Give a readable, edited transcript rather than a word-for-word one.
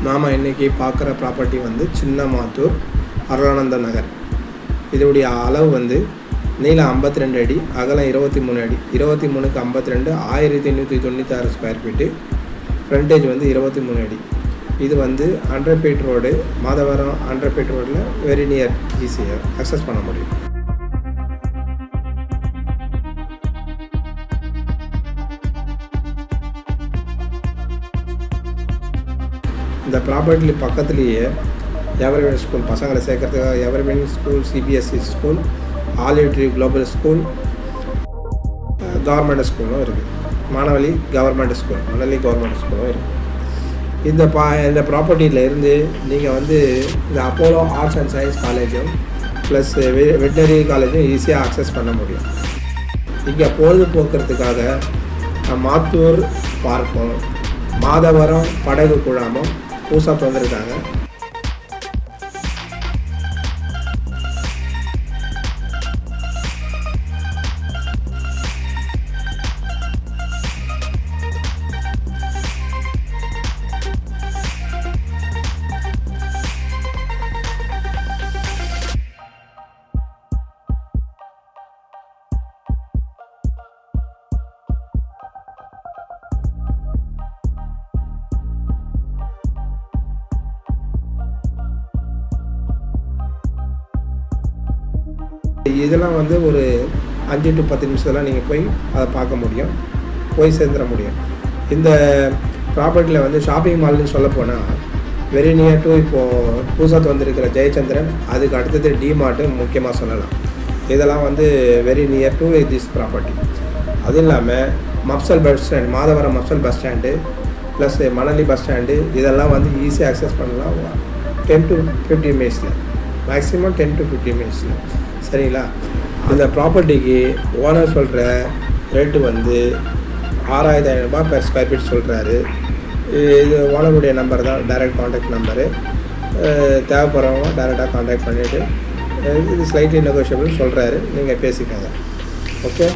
நாம் இன்றைக்கி பார்க்குற ப்ராப்பர்ட்டி வந்து சின்னமாத்தூர் அருளானந்த நகர். இதோடைய அளவு வந்து நீளம் 52 அடி, அகலம் 23 அடி, 23க்கு 52, 1596 ஸ்கொயர் ஃபீட்டு. ஃப்ரண்டேஜ் வந்து 23 அடி. இது வந்து 100 ஃபீட் ரோடு, மாதவரம் 100 ஃபீட் ரோடில் வெரி நியர், ஈஸியாக அக்சஸ் பண்ண முடியும். இந்த ப்ராப்பர்ட்டி பக்கத்துலேயே எவர்வின் ஸ்கூல், பசங்களை சேர்க்கறதுக்காக Everwin school, CBSE school, olive tree global school, government ஸ்கூலும் இருக்குது. மானவழி கவர்மெண்ட் ஸ்கூல், மணலி கவர்மெண்ட் ஸ்கூலும் இருக்குது. இந்த ப்ராப்பர்ட்டியில் இருந்து நீங்கள் வந்து இந்த அப்போலோ ஆர்ட்ஸ் அண்ட் சயின்ஸ் காலேஜும் ப்ளஸ் வெட்டனரி காலேஜும் ஈஸியாக அக்சஸ் பண்ண முடியும். இங்கே பொழுதுபோக்குறதுக்காக மாத்தூர் பார்க்கும், மாதவரம் படகு குழாமும் புதுசாக திறந்துருக்காங்க. இதெல்லாம் வந்து ஒரு 5 to 10 நிமிஷத்தில் நீங்கள் போய் அதை பார்க்க முடியும், போய் சேர்ந்துட முடியும். இந்த ப்ராப்பர்ட்டியில் வந்து ஷாப்பிங் மால்னு சொல்ல போனால் வெரி நியர் டு இப்போது புதுசாக வந்திருக்கிற ஜெயச்சந்திரன், அதுக்கு அடுத்தது டிமார்ட்டு முக்கியமாக சொல்லலாம். இதெல்லாம் வந்து very near to this property. அதுவும் இல்லாமல் mofussil bus stand, Madhavaram mofussil bus stand plus Manali bus stand, இதெல்லாம் வந்து ஈஸியாக அக்சஸ் பண்ணலாம். 10 to 15 மினிட்ஸில், மேக்ஸிமம் 10 to 15 மினிட்ஸில். சரிங்களா? அந்த ப்ராப்பர்ட்டிக்கு ஓனர் சொல்கிற ரேட்டு வந்து 6500 ரூபாய் பெர் ஸ்கொயர் ஃபீட் சொல்கிறாரு. இது ஓனருடைய நம்பர் தான், டைரக்ட் கான்டாக்ட் நம்பரு. தேவைப்படுறவங்க டைரெக்டாக கான்டாக்ட் பண்ணிவிட்டு இது ஸ்லைட்லி நெகோஷியபிள் சொல்கிறாரு, நீங்கள் பேசிக்கோங்க. ஓகே.